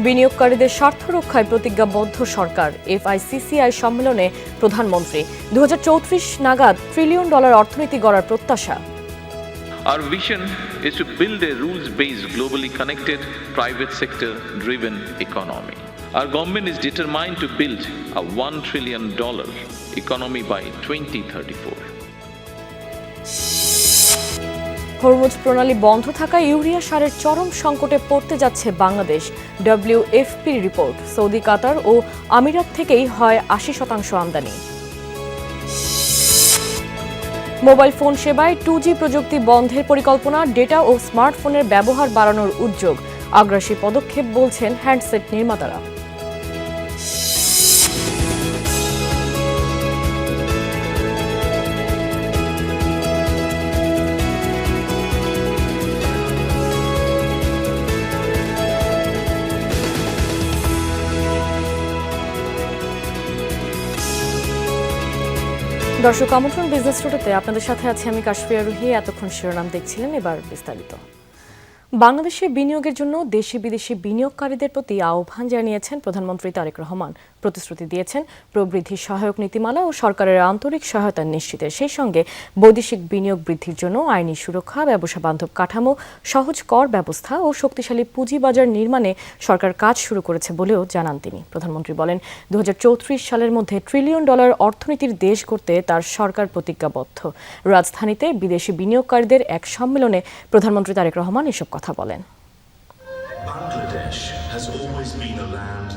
বিনিয়োগকারীদের স্বার্থ রক্ষায় প্রতিজ্ঞাবদ্ধ সরকার। এফআইসিসিআই সম্মেলনে প্রধানমন্ত্রী 2034 নাগাদ $1 ট্রিলিয়ন অর্থনীতি গড়ার প্রত্যাশা। Our vision is to build a rules-based, globally connected, private sector-driven economy. Our government is determined to build a $1 trillion economy by 2034. Hormuz প্রণালী বন্ধ থাকায় ইউরিয়া সারের চরম সংকটে পড়তে যাচ্ছে বাংলাদেশ। WFPর রিপোর্ট, সৌদি, কাতার ও আমিরাত থেকেই হয় 80% আমদানি। মোবাইল ফোন সেবায় 2G প্রযুক্তি বন্ধের পরিকল্পনা, ডেটা ও স্মার্টফোনের ব্যবহার বাড়ানোর উদ্যোগ। আগ্রাসী পদক্ষেপ বলছেন হ্যান্ডসেট নির্মাতারা। দর্শক, আমন্ত্রণ বিজনেস রুটে। আপনাদের সাথে আছি আমি কাশফিয়া রুহি। এতক্ষণ শিরোনাম দেখছিলেন, এবার বিস্তারিত। বাংলাদেশে বিনিয়োগের জন্য দেশি বিদেশি বিনিয়োগকারীদের প্রতি আহ্বান জানিয়েছেন প্রধানমন্ত্রী তারেক রহমান। প্রতিশ্রুতি দিয়েছেন প্রবৃদ্ধি সহায়ক নীতিমালা ও সরকারের আন্তরিক সহায়তা নিশ্চিতের, সেই সঙ্গে বৈদেশিক বিনিয়োগ বৃদ্ধির জন্য আইনি সুরক্ষা, ব্যবসা বান্ধব কাঠামো, সহজ কর ব্যবস্থা ও শক্তিশালী পুঁজিবাজার নির্মাণে সরকার কাজ শুরু করেছে বলেও জানান তিনি। প্রধানমন্ত্রী বলেন, 2034 সালের মধ্যে $1 ট্রিলিয়ন অর্থনীতির দেশ করতে তার সরকার প্রতিজ্ঞাবদ্ধ। রাজধানীতে বিদেশি বিনিয়োগকারীদের এক সম্মেলনে প্রধানমন্ত্রী তারেক রহমান এসব কথা বলেন।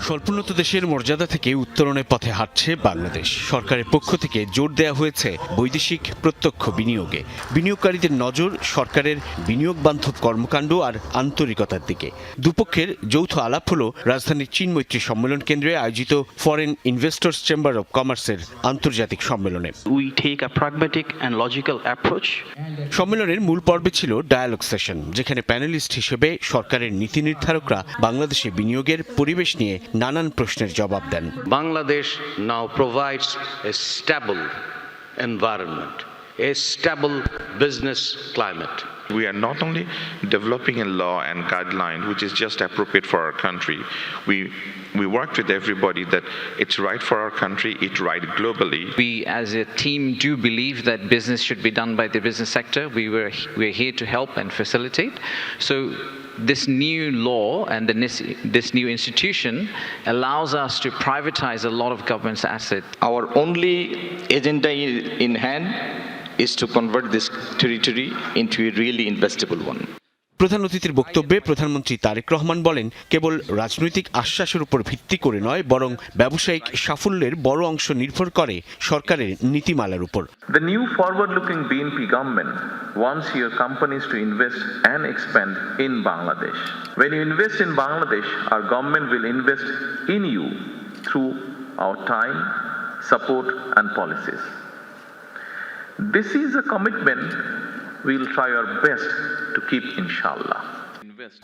স্বল্পোন্নত দেশের মর্যাদা থেকে উত্তরণের পথে হাঁটছে বাংলাদেশ। সরকারের পক্ষ থেকে জোর দেওয়া হয়েছে বৈদেশিক প্রত্যক্ষ বিনিয়োগে। বিনিয়োগকারীদের নজর সরকারের বিনিয়োগ বান্ধব কর্মকাণ্ড আর আন্তরিকতার দিকে। দুপক্ষের যৌথ আলাপ হল রাজধানীর চীন মৈত্রী সম্মেলন কেন্দ্রে আয়োজিত ফরেন ইনভেস্টর্স চেম্বার অব কমার্সের আন্তর্জাতিক সম্মেলনে। সম্মেলনের মূল পর্বে ছিল ডায়ালগ সেশন, যেখানে প্যানেলিস্ট হিসেবে সরকারের নীতি নির্ধারকরা বাংলাদেশে বিনিয়োগের পরিবেশ নিয়ে নানান প্রশ্নের জবাব দেন। Bangladesh now provides a stable environment, a stable business climate. We are not only developing a law and guideline which is just appropriate for our country. We worked with everybody that it's right for our country, it's right globally. We as a team do believe that business should be done by the business sector. We're here to help and facilitate. So this new law and this new institution allows us to privatize a lot of government's assets. Our only agenda in hand is to convert this territory into a really investable one. প্রধান অতিথির বক্তব্যে প্রধানমন্ত্রী তারেক রহমান বলেন, কেবল রাজনৈতিক আশ্বাসের উপর ভিত্তি করে নয়, বরং ব্যবসায়িক সাফল্যের বড় অংশ নির্ভর করে সরকারের নীতিমালার উপর। The new forward-looking BNP government wants your companies to invest and expand in Bangladesh. When you invest in Bangladesh, our government will invest in you through our time, support and policies. This is a commitment we'll try our best to keep, inshallah.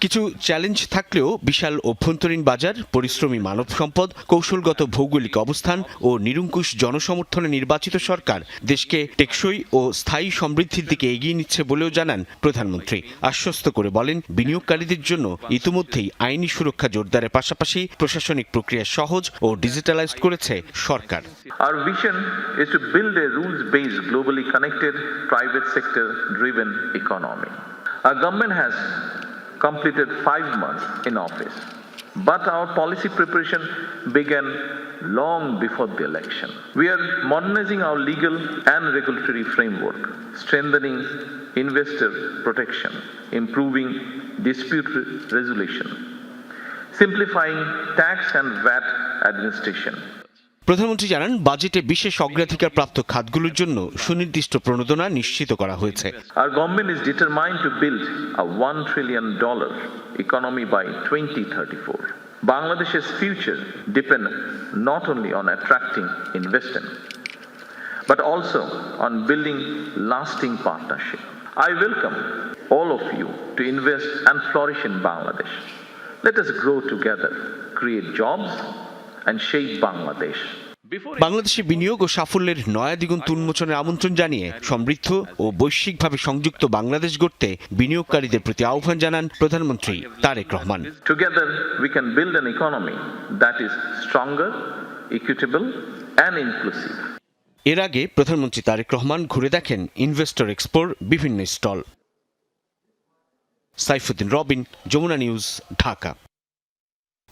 কিছু challenge থাকলেও বিশাল অভ্যন্তরীণ বাজার, পরিশ্রমী মানব সম্পদ, কৌশলগত ভৌগোলিক অবস্থান ও নিরঙ্কুশ জনসমর্থনে নির্বাচিত সরকার দেশকে টেকসই ও স্থায়ী সমৃদ্ধির দিকে এগিয়ে নিচ্ছে বলেও জানান প্রধানমন্ত্রী। আশ্বস্ত করে বলেন, বিনিয়োগকারীদের জন্য ইতিমধ্যেই আইনি সুরক্ষা জোরদারের পাশাপাশি প্রশাসনিক প্রক্রিয়া সহজ ও ডিজিটালাইজড করেছে সরকার। Our vision is to build a rules-based, globally connected, private sector-driven economy. Our government has completed 5 months in office, but our policy preparation began long before the election. We are modernizing our legal and regulatory framework, strengthening investor protection, improving dispute resolution, simplifying tax and VAT administration. প্রধানমন্ত্রী জানান, বাজেটে বিশেষ অগ্রাধিকার প্রাপ্ত খাতগুলোর জন্য সুনির্দিষ্ট প্রণোদনা নিশ্চিত করা হয়েছে। Our government is determined to build a $1 trillion economy by 2034. Bangladesh's future depends not only on attracting investment, but also on building lasting partnership. I welcome all of you to invest and flourish in Bangladesh. Let us grow together, create jobs, and shape Bangladesh. বাংলাদেশে বিনিয়োগ ও সাফল্যের নয়া দিগন্ত উন্মোচনের আমন্ত্রণ জানিয়ে সমৃদ্ধ ও বৈশ্বিকভাবে সংযুক্ত বাংলাদেশ গড়তে বিনিয়োগকারীদের প্রতি আহ্বান জানান প্রধানমন্ত্রী Tarique Rahman. Together, we can build an economy that is stronger, equitable, and inclusive. এর আগে প্রধানমন্ত্রী তারেক রহমান ঘুরে দেখেন ইনভেস্টর এক্সপোর বিভিন্ন স্টল। সাইফুদ্দিন রবিন, যমুনা নিউজ, ঢাকা।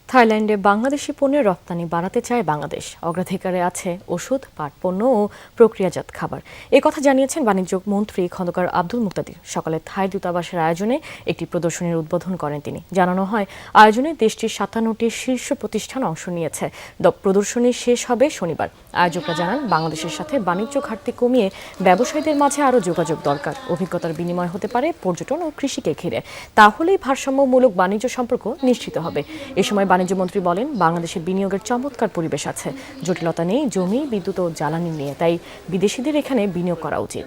থাইল্যান্ডে বাংলাদেশি পণ্যের রপ্তানি বাড়াতে চায় বাংলাদেশ। অগ্রাধিকারে আছে ওষুধ, পাট পণ্য ও প্রক্রিয়াজাত খাবার। এ কথা জানিয়েছেন বাণিজ্য মন্ত্রী খন্দকার আব্দুল মুক্তাদির। সকালে থাই দূতাবাসের আয়োজনে একটি প্রদর্শনীর উদ্বোধন করেন তিনি। জানানো হয়, আয়োজনে দেশটির 57টি শীর্ষ প্রতিষ্ঠান অংশ নিয়েছে। প্রদর্শনী শেষ হবে শনিবার। আয়োজকরা জানান, বাংলাদেশের সাথে বাণিজ্য ঘাটতি কমিয়ে ব্যবসায়ীদের মাঝে আরও যোগাযোগ দরকার। অভিজ্ঞতার বিনিময় হতে পারে পর্যটন ও কৃষিকে ঘিরে। তাহলেই ভারসাম্যমূলক বাণিজ্য সম্পর্ক নিশ্চিত হবে। এ সময় বাণিজ্যমন্ত্রী বলেন, বাংলাদেশে বিনিয়োগের চমৎকার পরিবেশ আছে। জটিলতা নেই জমি, বিদ্যুৎ ও জ্বালানি নিয়ে। তাই বিদেশিদের এখানে বিনিয়োগ করা উচিত।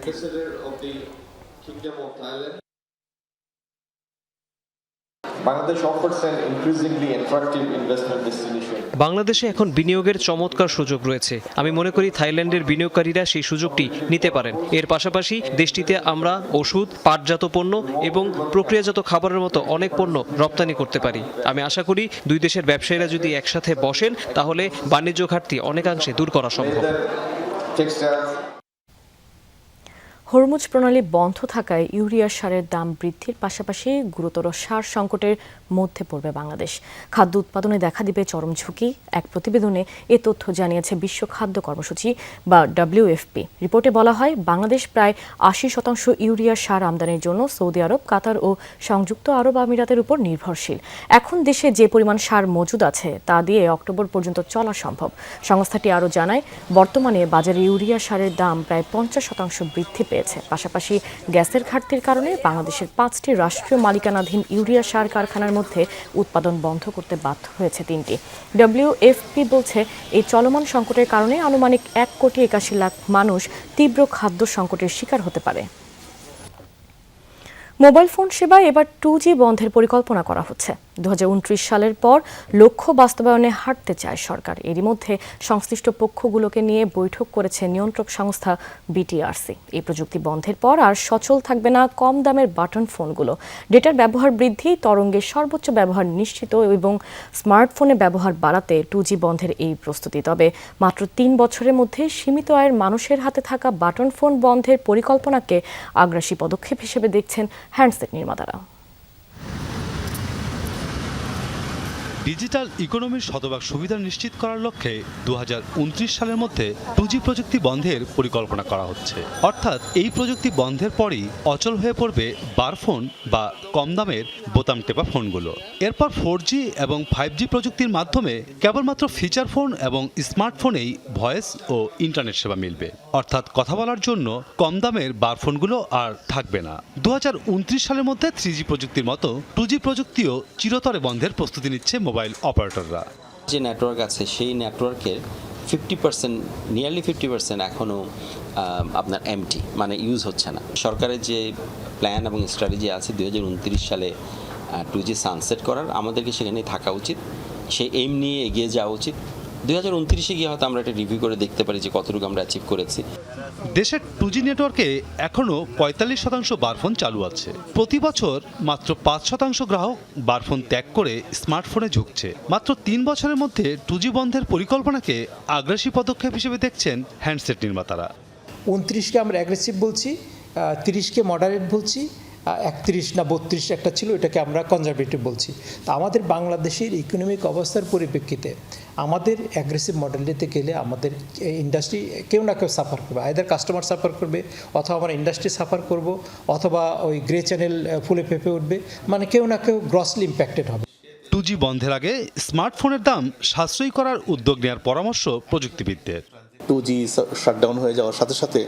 বাংলাদেশে এখন বিনিয়োগের চমৎকার সুযোগ রয়েছে। আমি মনে করি থাইল্যান্ডের বিনিয়োগকারীরা সেই সুযোগটি নিতে পারেন। এর পাশাপাশি দেশটিতে আমরা ওষুধ, পাটজাত পণ্য এবং প্রক্রিয়াজাত খাবারের মতো অনেক পণ্য রপ্তানি করতে পারি। আমি আশা করি দুই দেশের ব্যবসায়ীরা যদি একসাথে বসেন, তাহলে বাণিজ্য ঘাটতি অনেকাংশে দূর করা সম্ভব। হরমুজ প্রণালী বন্ধ থাকায় ইউরিয়া সারের দাম বৃদ্ধির পাশাপাশি গুরুতর সার সংকটের মধ্যে পড়বে বাংলাদেশ। খাদ্য উৎপাদনে দেখা দিবে চরম ঝুঁকি। এক প্রতিবেদনে এ তথ্য জানিয়েছে বিশ্ব খাদ্য কর্মসূচি বা WFP। রিপোর্টে বলা হয়, বাংলাদেশ প্রায় 80% ইউরিয়া সার আমদানির জন্য সৌদি আরব, কাতার ও সংযুক্ত আরব আমিরাতের উপর নির্ভরশীল। এখন দেশে যে পরিমাণ সার মজুদ আছে তা দিয়ে অক্টোবর পর্যন্ত চলা সম্ভব। সংস্থাটি আরও জানায়, বর্তমানে বাজারে ইউরিয়া সারের দাম প্রায় 50% বৃদ্ধি পেয়েছে। পাশাপাশি গ্যাসের ঘাটতির কারণে বাংলাদেশের 5টি রাষ্ট্রীয় মালিকানাধীন ইউরিয়া সার কারখানার মধ্যে উৎপাদন বন্ধ করতে বাধ্য হয়েছে 3টি। WFP বলছে, এই চলমান সংকটের কারণে আনুমানিক 1,81,00,000 মানুষ তীব্র খাদ্য সংকটের শিকার হতে পারে। মোবাইল ফোন সেবায় এবার 2G বন্ধের পরিকল্পনা করা হচ্ছে। 2029 সালের পর লক্ষ্য বাস্তবায়নে হাঁটতে চায় সরকার। এরই মধ্যে সংশ্লিষ্ট পক্ষগুলোকে নিয়ে বৈঠক করেছে নিয়ন্ত্রক সংস্থা BTRC। এই প্রযুক্তি বন্ধের পর আর সচল থাকবে না কম দামের বাটন ফোনগুলো। ডেটার ব্যবহার বৃদ্ধি, তরঙ্গের সর্বোচ্চ ব্যবহার নিশ্চিত এবং স্মার্টফোনে ব্যবহার বাড়াতে 2G বন্ধের এই প্রস্তুতি। তবে মাত্র 3 বছরের মধ্যে সীমিত আয়ের মানুষের হাতে থাকা বাটন ফোন বন্ধের পরিকল্পনাকে আগ্রাসী পদক্ষেপ হিসেবে দেখছেন হ্যান্ডসেট নির্মাতারা। ডিজিটাল ইকোনমির শতভাগ সুবিধা নিশ্চিত করার লক্ষ্যে 2029 সালের মধ্যে 2G প্রযুক্তি বন্ধের পরিকল্পনা করা হচ্ছে। অর্থাৎ এই প্রযুক্তি বন্ধের পরই অচল হয়ে পড়বে বার ফোন বা কম দামের বোতাম টেপা ফোনগুলো। এরপর 4G এবং 5G প্রযুক্তির মাধ্যমে কেবলমাত্র ফিচার ফোন এবং স্মার্টফোনেই ভয়েস ও ইন্টারনেট সেবা মিলবে। অর্থাৎ কথা বলার জন্য কম দামের বার ফোনগুলো আর থাকবে না। 2029 সালের মধ্যে 3G প্রযুক্তির মতো 2G প্রযুক্তিও চিরতরে বন্ধের প্রস্তুতি নিচ্ছে মোবাইল অপারেটররা। যে নেটওয়ার্ক আছে সেই নেটওয়ার্কের 50%, নিয়ারলি 50% এখনও আপনার এমটি, মানে ইউজ হচ্ছে না। সরকারের যে প্ল্যান এবং স্ট্র্যাটেজি আছে 2029 সালে 2G সানসেট করার, আমাদেরকে সেখানে থাকা উচিত। সেই এইম নিয়ে এগিয়ে যাওয়া উচিত। 2029-এ গিয়ে হয়তো আমরা একটা রিভিউ করে দেখতে পারি যে কতটুকু আমরা অ্যাচিভ করেছি। দেশের 2G নেটওয়ার্কে এখনও 45% বারফোন চালু আছে। প্রতি বছর মাত্র 5% গ্রাহক বারফোন ত্যাগ করে স্মার্টফোনে ঝুঁকছে। মাত্র 3 বছরের মধ্যে 2G বন্ধের পরিকল্পনাকে আগ্রাসী পদক্ষেপ হিসেবে দেখছেন হ্যান্ডসেট নির্মাতারা। 29কে আমরা অ্যাগ্রেসিভ বলছি, 30কে মডারেট বলছি, 31 না 32 একটা ছিল, এটাকে আমরা কনজারভেটিভ বলছি। তা আমাদের বাংলাদেশের ইকোনমিক অবস্থার পরিপ্রেক্ষিতে আমাদের অ্যাগ্রেসিভ মডেল নিতে গেলে আমাদের ইন্ডাস্ট্রি কেউ না কেউ সাফার করবে। আইদার কাস্টমার সাফার করবে, অথবা আমরা ইন্ডাস্ট্রি সাফার করব, অথবা ওই গ্রে চ্যানেল ফুলে ফেঁপে উঠবে, মানে কেউ না কেউ গ্রসলি ইম্প্যাক্টেড হবে। 2G বন্ধের আগে স্মার্টফোনের দাম সাশ্রয়ী করার উদ্যোগ নেওয়ার পরামর্শ প্রযুক্তিবিদদের। 2G শাটডাউন হয়ে যাওয়ার সাথে সাথে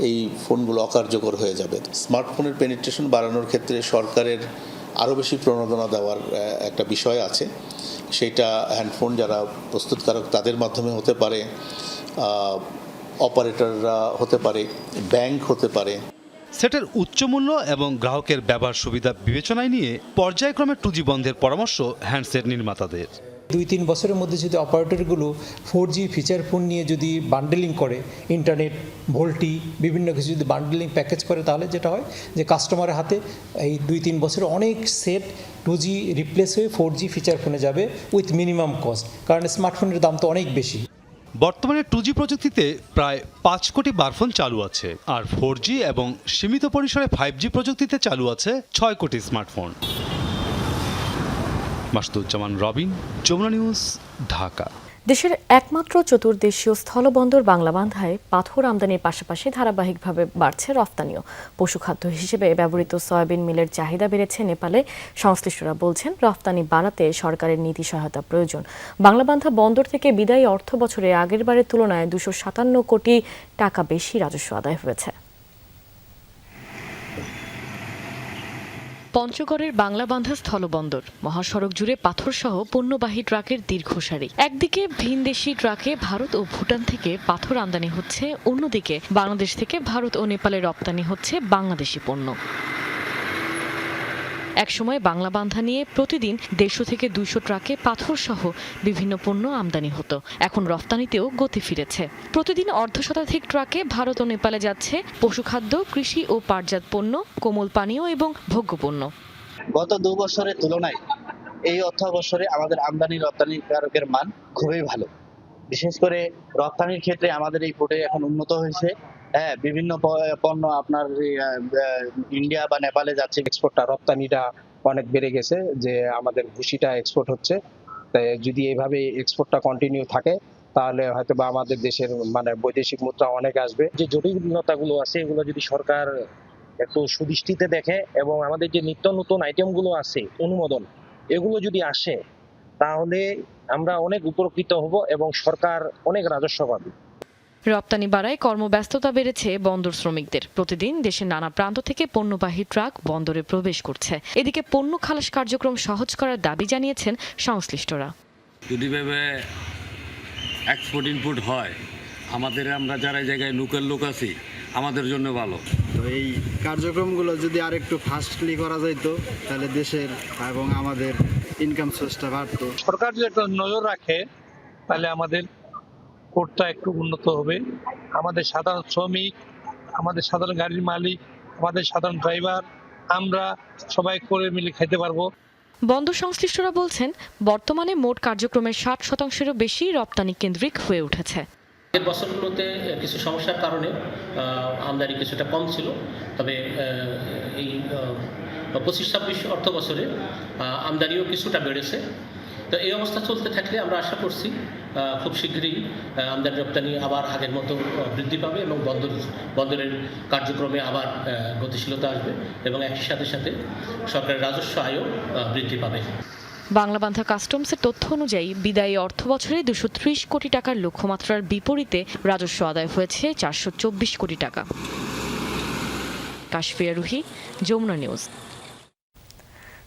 এই ফোনগুলো অকার্যকর হয়ে যাবে। স্মার্টফোনের পেনিট্রেশন বাড়ানোর ক্ষেত্রে সরকারের আরও বেশি প্রণোদনা দেওয়ার একটা বিষয় আছে। সেটা হ্যান্ডফোন যারা প্রস্তুতকারক তাদের মাধ্যমে হতে পারে, অপারেটররা হতে পারে, ব্যাংক হতে পারে। সেটের উচ্চমূল্য এবং গ্রাহকের ব্যবহার সুবিধা বিবেচনায় নিয়ে পর্যায়ক্রমে 2G বন্ধের পরামর্শ হ্যান্ডসেট নির্মাতাদের। 2-3 বছরের মধ্যে যদি অপারেটরগুলো 4G ফিচার ফোন নিয়ে যদি বান্ডেলিং করে, ইন্টারনেট, ভোল্টি, বিভিন্ন কিছু যদি বান্ডেলিং প্যাকেজ করে, তাহলে যেটা হয় যে কাস্টমারের হাতে এই 2-3 বছরে অনেক সেট 2G রিপ্লেস হয়ে 4G ফিচার ফোনে যাবে উইথ মিনিমাম কস্ট, কারণ স্মার্টফোনের দাম তো অনেক বেশি। বর্তমানে 2G প্রযুক্তিতে প্রায় 5 কোটি বারফোন চালু আছে, আর 4G এবং সীমিত পরিসরে 5G প্রযুক্তিতে চালু আছে 6 কোটি স্মার্টফোন। মাসুদুজ্জামান রবিন, যমুনা নিউজ, ঢাকা। দেশের একমাত্র চতুর্দেশীয় স্থলবন্দর বাংলাবান্ধায় পাথর আমদানির পাশাপাশি ধারাবাহিকভাবে বাড়ছে রফতানিও। পশুখাদ্য হিসেবে ব্যবহৃত সয়াবিন মিলের চাহিদা বেড়েছে নেপালে। সংশ্লিষ্টরা বলছেন, রফতানি বাড়াতে সরকারের নীতি সহায়তা প্রয়োজন। বাংলাবান্ধা বন্দর থেকে বিদায়ী অর্থ বছরে আগের বারের তুলনায় 257 কোটি টাকা বেশি রাজস্ব আদায় হয়েছে। পঞ্চগড়ের বাংলাবান্ধা স্থলবন্দর মহাসড়ক জুড়ে পাথরসহ পণ্যবাহী ট্রাকের দীর্ঘ সারি। একদিকে ভিনদেশি ট্রাকে ভারত ও ভুটান থেকে পাথর আমদানি হচ্ছে, অন্যদিকে বাংলাদেশ থেকে ভারত ও নেপালে রপ্তানি হচ্ছে বাংলাদেশি পণ্য। একসময় বাংলাবান্ধা নিয়ে প্রতিদিন 150 থেকে 200 ট্রাকে পাথর সহ বিভিন্ন পণ্য আমদানি হতো। এখন রফতানিতেও গতি ফিরেছে। প্রতিদিন অর্ধশতাধিক ট্রাকে ভারত ও নেপালে যাচ্ছে পশুখাদ্য, কৃষি ও পাটজাত পণ্য, কোমল পানীয় এবং ভোগ্যপণ্য। গত 2 বছরের তুলনায় এই অর্থ বছরে আমাদের আমদানি রপ্তানিকারকের মান খুবই ভালো। বিশেষ করে রপ্তানির ক্ষেত্রে আমাদের এই পোর্টে এখন উন্নত হয়েছে। হ্যাঁ, বিভিন্ন পণ্য আপনার ইন্ডিয়া বা নেপালে যাচ্ছে, এক্সপোর্টটা, রপ্তানিটা অনেক বেড়ে গেছে, যে আমাদের ভুসিটা এক্সপোর্ট হচ্ছে। তাই যদি এইভাবে এক্সপোর্টটা কন্টিনিউ থাকে তাহলে হয়তো বা আমাদের দেশের মানে বৈদেশিক মুদ্রা অনেক আসবে। যে জটিলতাগুলো আছে এগুলো যদি সরকার একটু সুদৃষ্টিতে দেখে এবং আমাদের যে নিত্য নতুন আইটেমগুলো আছে অনুমোদন, এগুলো যদি আসে তাহলে আমরা অনেক উপকৃত হব এবং সরকার অনেক রাজস্ব পাবে। রপ্তানি বাড়ায় কর্মব্যস্ততা বেড়েছে বন্দর শ্রমিকদের। প্রতিদিন দেশের নানা প্রান্ত থেকে পণ্যবাহী ট্রাক বন্দরে প্রবেশ করছে। এদিকে পণ্য খালাস কার্যক্রম সহজ করার দাবি জানিয়েছেন সংশ্লিষ্টরা। যদি ভেবে এক্সপোর্ট ইনপুট হয়, আমরা যারা জায়গায় লোকাল লোক আছি আমাদের জন্য ভালো। তো এই কার্যক্রমগুলো যদি আরেকটু ফাস্টলি করা যেত তাহলে দেশের এবং আমাদের ইনকাম সোর্সটা বাড়তো। সরকার যদি একটা নজর রাখে তাহলে আমাদের কোর্টটা একটু উন্নত হবে। আমাদের সাধারণ শ্রমিক, আমাদের সাধারণ গাড়ির মালিক, আমাদের সাধারণ ড্রাইভার, আমরা সবাই করে মিলে খাইতে পারবো। বন্দর সংশ্লিষ্টরা বলছেন, বর্তমানে মোট কার্যক্রমের 60%-এরও বেশি রপ্তানি কেন্দ্রিক হয়ে উঠেছে। এর বছরগুলোতে কিছু সমস্যার কারণে আমদানি কিছুটা কম ছিল, তবে এই 25-26 অর্থ বছরে আমদানিও কিছুটা বেড়েছে। তো এই অবস্থা চলতে থাকলে আমরা আশা করছি খুব শীঘ্রই আমদানি রপ্তানি আবার আগের মতো বৃদ্ধি পাবে এবং বন্দরের কার্যক্রমে আবার গতিশীলতা আসবে এবং একই সাথে সাথে সরকারের রাজস্ব আয়ও বৃদ্ধি পাবে। বাংলাবান্ধা কাস্টমসের তথ্য অনুযায়ী বিদায়ী অর্থ বছরে 230 কোটি টাকার লক্ষ্যমাত্রার বিপরীতে রাজস্ব আদায় হয়েছে 424 কোটি টাকা। কাশফিয়া রুহি, যমুনা নিউজ।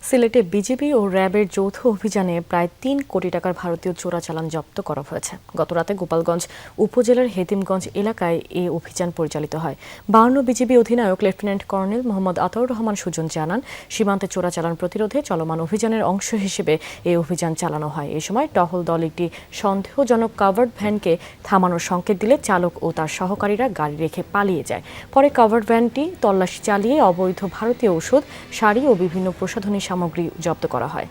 সিলেটে বিজিবি ও র্যাবের যৌথ অভিযানে প্রায় 3 কোটি টাকার ভারতীয় চোরাচালান জব্দ করা হয়েছে। গতরাতে গোপালগঞ্জ উপজেলার হেতিমগঞ্জ এলাকায় এই অভিযান পরিচালিত হয়। 52 বিজিবি অধিনায়ক লেফটেন্যান্ট কর্নেল মোহাম্মদ আতাউর রহমান সুজন জানান, সীমান্তে চোরাচালান প্রতিরোধে চলমান অভিযানের অংশ হিসেবে এই অভিযান চালানো হয়। এই সময় টহল দল একটি সন্দেহজনক কাভার্ড ভ্যানকে থামানোর সংকেত দিলে চালক ও তার সহকারীরা গাড়ি রেখে পালিয়ে যায়। পরে কাভার্ড ভ্যানটি তল্লাশি চালিয়ে অবৈধ ভারতীয় ওষুধ, শাড়ি ও বিভিন্ন প্রসাধনী সামগ্রী জব্দ করা হয়।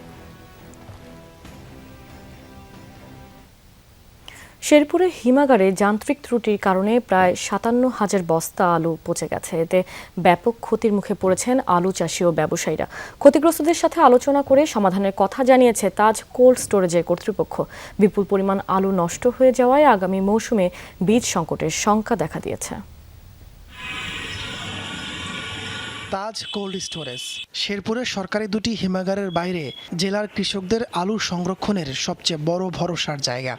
শেরপুরে হিমাগারে যান্ত্রিক ত্রুটির কারণে প্রায় 57,000 বস্তা আলু পচে গেছে। এতে ব্যাপক ক্ষতির মুখে পড়েছেন আলু চাষি ও ব্যবসায়ীরা। ক্ষতিগ্রস্তদের সাথে আলোচনা করে সমাধানের কথা জানিয়েছে তাজ কোল্ড স্টোরেজের কর্তৃপক্ষ। বিপুল পরিমাণ আলু নষ্ট হয়ে যাওয়ায় আগামী মৌসুমে বীজ সংকটের শঙ্কা দেখা দিয়েছে। তাজ কোল্ড স্টোরেজ শেরপুরের সরকারি 2টি হিমাগারের বাইরে জেলার কৃষকদের আলু সংরক্ষণের সবচেয়ে বড় ভরসার জায়গা।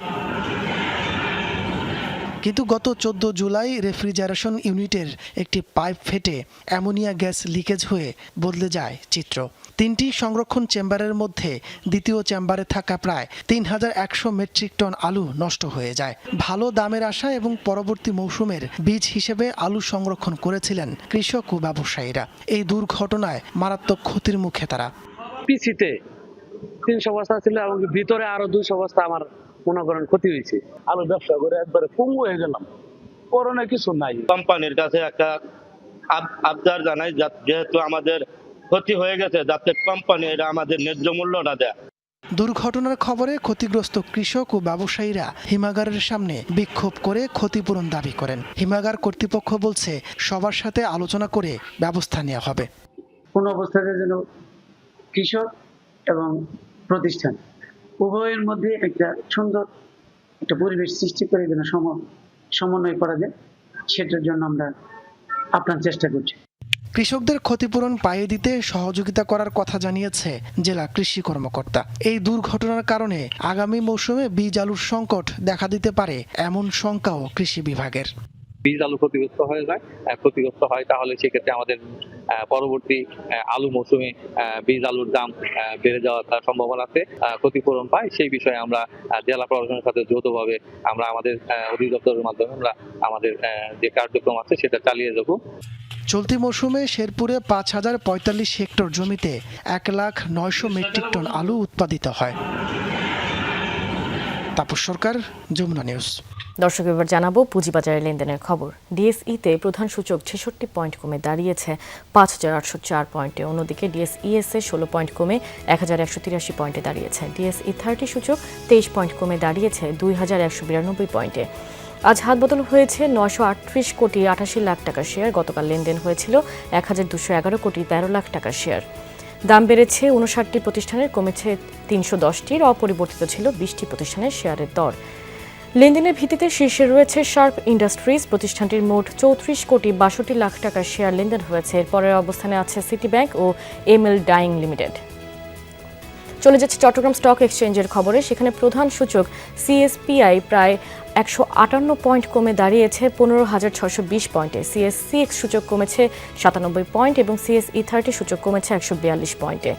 কিন্তু গত 14 জুলাই রেফ্রিজারেশন ইউনিটের একটি পাইপ ফেটে অ্যামোনিয়া গ্যাস লিকেজ হয়ে বদলে যায় চিত্র। 3টি সংরক্ষণ চেম্বারের মধ্যে দ্বিতীয় চেম্বারে থাকা প্রায় 3100 মেট্রিক টন আলু নষ্ট হয়ে যায়। ভালো দামের আশা এবং পরবর্তী মৌসুমের বীজ হিসেবে আলু সংরক্ষণ করেছিলেন কৃষক ও ব্যবসায়ীরা। এই দুর্ঘটনায় মারাত্মক ক্ষতির মুখে তারা। পিসিতে 300 বস্তা ছিল এবং ভিতরে আরো 200 বস্তা আমার মনে করেন ক্ষতি হয়েছে। আলু ব্যবসা করে একবারে পঙ্গু হয়ে গেলাম, করোনা কিছু নাই। কোম্পানির কাছে একটা আবদার জানাই, যেহেতু আমাদের ক্ষতি হয়ে গেছে, যাতে কোম্পানি এটা আমাদের ন্যায্য মূল্যটা দেয়। দুর্ঘটনার খবরে ক্ষতিগ্রস্ত কৃষক ও ব্যবসায়ীরা হিমাগারের সামনে বিক্ষোভ করে ক্ষতিপূরণ দাবি করেন। হিমাগার কর্তৃপক্ষ বলছে সবার সাথে আলোচনা করে ব্যবস্থা নেওয়া হবে। কোন অবস্থাতে যেন কৃষক এবং প্রতিষ্ঠান উভয়ের মধ্যে একটা সুন্দর একটা পরিবেশ সৃষ্টি করে যেন সমন্বয় করা যায়, সেটার জন্য আমরা আপ্রাণ চেষ্টা করছি। কৃষকদের ক্ষতিপূরণ পাইয়ে দিতে সহযোগিতা করার কথা জানিয়েছে জেলা কৃষি কর্মকর্তা। এই দুর্ঘটনার কারণে আগামী মৌসুমে বীজ আলুর সংকট দেখা দিতে পারে এমন শঙ্কাও কৃষি বিভাগের। বীজ আলু ক্ষতিগ্রস্ত হয় তাহলে সেক্ষেত্রে আমাদের পরবর্তী আলু মৌসুমে বীজ আলুর দাম বেড়ে যাওয়ার সম্ভাবনা আছে। ক্ষতিপূরণ পায় সেই বিষয়ে আমরা জেলা প্রশাসনের সাথে যৌথভাবে আমরা আমাদের অধিদপ্তরের মাধ্যমে আমরা আমাদের যে কার্যক্রম আছে সেটা চালিয়ে যাব। চলতি মৌসুমে শেরপুরে 5045 হেক্টর জমিতে 1,09,000 মেট্রিক টন আলু উৎপাদিত হয়। তাপস সরকার, যমুনা নিউজ। দর্শক, এবার জানাবো পুঁজিবাজারের লেনদেনের খবর। ডিএসইতে প্রধান সূচক 66 পয়েন্ট কমে দাঁড়িয়েছে 5804 পয়েন্টে। অন্যদিকে ডিএসইএসএ 16 পয়েন্ট কমে 1183 পয়েন্টে দাঁড়িয়েছে। ডিএসই 30 সূচক 23 পয়েন্ট কমে দাঁড়িয়েছে 2192 পয়েন্টে। আজ হাত বদল হয়েছে 938 কোটি 88 লাখ টাকার শেয়ার। গতকাল লেনদেন হয়েছিল 1211 কোটি 13 লাখ টাকার শেয়ার। দাম বেড়েছে 59টি প্রতিষ্ঠানের, কমেছে 310টির। অপরিবর্তিত ছিল 20টি প্রতিষ্ঠানের শেয়ারের দর। লেনদেনের ভিত্তিতে শীর্ষে রয়েছে শার্প ইন্ডাস্ট্রিজ। প্রতিষ্ঠানটির মোট 34 কোটি 62 লাখ টাকার শেয়ার লেনদেন হয়েছে। এরপরের অবস্থানে আছে সিটি ব্যাংক ও এমএল ডাইং লিমিটেড। চলে যাচ্ছে চট্টগ্রাম স্টক এক্সচেঞ্জের খবরে। সেখানে প্রধান সূচক সিএসপিআই প্রায় 158 পয়েন্ট কমে দাঁড়িয়েছে 15,620 পয়েন্টে। সিএসসিএক্স সূচক কমেছে 97 পয়েন্ট এবং সিএসই 30 সূচক কমেছে 142 পয়েন্টে।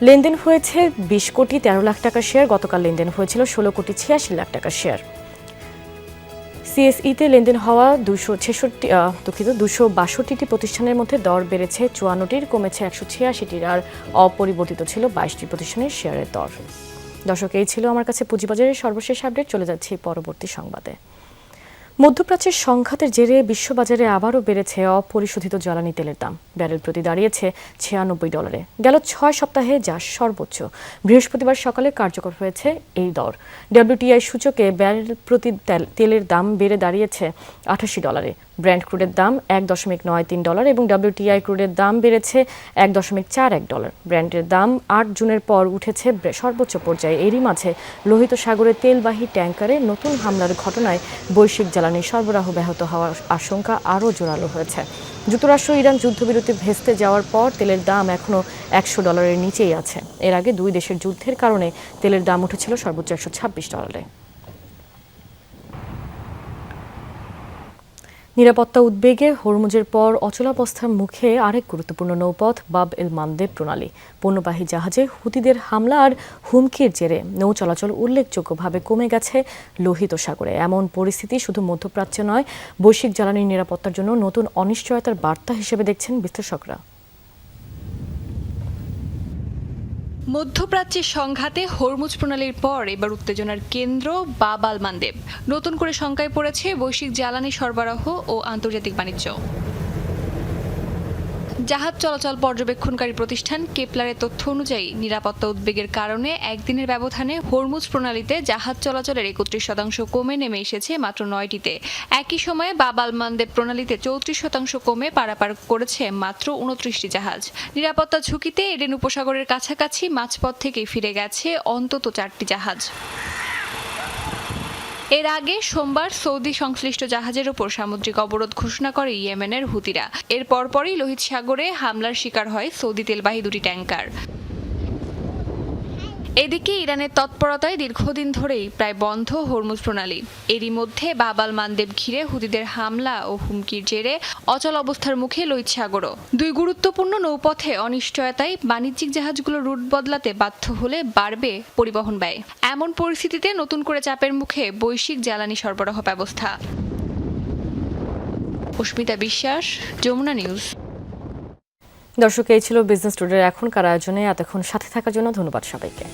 লেনদেন হয়েছে 20 কোটি 13 লাখ টাকার শেয়ার। গতকাল লেনদেন হয়েছিল 16 কোটি 86 লাখ টাকার শেয়ার। সিএসইতে লেনদেন হওয়া 262টি প্রতিষ্ঠানের মধ্যে দর বেড়েছে 54টির, কমেছে 186টির। আর অপরিবর্তিত ছিল 22টি প্রতিষ্ঠানের শেয়ারের দর। দর্শক, এই ছিল আমার কাছে পুঁজিবাজারের সর্বশেষ আপডেট। চলে যাচ্ছি পরবর্তী সংবাদে। মধ্যপ্রাচ্যের সংঘাতের জেরে বিশ্ববাজারে আবারও বেড়েছে অপরিশোধিত জ্বালানি তেলের দাম। ব্যারেল প্রতি দাঁড়িয়েছে $96। গেল 6 সপ্তাহে যা সর্বোচ্চ। বৃহস্পতিবার সকালে কার্যকর হয়েছে এই দর। ডব্লিউটিআই সূচকে ব্যারেল প্রতি তেলের দাম বেড়ে দাঁড়িয়েছে $88। ব্র্যান্ড ক্রুডের দাম $1.93 এবং ডব্লিউটিআই ক্রুডের দাম বেড়েছে $1.41। ব্র্যান্ডের দাম 8 জুনের পর উঠেছে সর্বোচ্চ পর্যায়ে। এরই মাঝে লোহিত সাগরে তেলবাহী ট্যাঙ্কারে নতুন হামলার ঘটনায় বৈশ্বিক জ্বালানি সরবরাহ ব্যাহত হওয়ার আশঙ্কা আরও জোরালো হয়েছে। যুক্তরাষ্ট্র ইরান যুদ্ধবিরতি ভেস্তে যাওয়ার পর তেলের দাম এখনও $100 নিচেই আছে। এর আগে দুই দেশের যুদ্ধের কারণে তেলের দাম উঠেছিল সর্বোচ্চ $126। নিরাপত্তা উদ্বেগে হরমুজের পর অচলাবস্থার মুখে আরেক গুরুত্বপূর্ণ নৌপথ বাব এল মানদেব প্রণালী। পণ্যবাহী জাহাজে হুতিদের হামলা আর হুমকির জেরে নৌ চলাচল উল্লেখযোগ্যভাবে কমে গেছে লোহিত সাগরে। এমন পরিস্থিতি শুধু মধ্যপ্রাচ্যে নয়, বৈশ্বিক জ্বালানি নিরাপত্তার জন্য নতুন অনিশ্চয়তার বার্তা হিসেবে দেখছেন বিশ্লেষকরা। মধ্যপ্রাচ্যের সংঘাতে হরমুজ প্রণালীর পর এবার উত্তেজনার কেন্দ্র বাব আল মানদেব। নতুন করে শঙ্কায় পড়েছে বৈশ্বিক জ্বালানি সরবরাহ ও আন্তর্জাতিক বাণিজ্য। জাহাজ চলাচল পর্যবেক্ষণকারী প্রতিষ্ঠান কেপলারের তথ্য অনুযায়ী নিরাপত্তা উদ্বেগের কারণে একদিনের ব্যবধানে হরমুজ প্রণালীতে জাহাজ চলাচলের 31% কমে নেমে এসেছে মাত্র 9টিতে। একই সময়ে বাব আল মানদেব প্রণালীতে 34% কমে পারাপার করেছে মাত্র 29টি জাহাজ। নিরাপত্তা ঝুঁকিতে এডেন উপসাগরের কাছাকাছি মাঝপথ থেকেই ফিরে গেছে অন্তত 4টি জাহাজ। এর আগে সোমবার সৌদি সংশ্লিষ্ট জাহাজের ওপর সামুদ্রিক অবরোধ ঘোষণা করে ইয়েমেনের হুতিরা। এর পরপরই লোহিত সাগরে হামলার শিকার হয় সৌদি তেলবাহী দুটি ট্যাঙ্কার। এদিকে ইরানের তৎপরতায় দীর্ঘদিন ধরেই প্রায় বন্ধ হরমুজ প্রণালী। এরই মধ্যে বাব আল মানদেব ঘিরে হুতিদের হামলা ও হুমকির জেরে অচল অবস্থার মুখে লোহিত সাগরও। দুই গুরুত্বপূর্ণ নৌপথে অনিশ্চয়তায় বাণিজ্যিক জাহাজগুলো রুট বদলাতে বাধ্য হলে বাড়বে পরিবহন ব্যয়। এমন পরিস্থিতিতে নতুন করে চাপের মুখে বৈশ্বিক জ্বালানি সরবরাহ ব্যবস্থা। অস্মিতা বিশ্বাস, যমুনা নিউজ। দর্শক, এই ছিল বিজনেস টুডের এখনকার আয়োজনে। এতক্ষণ সাথে থাকার জন্য ধন্যবাদ সবাইকে।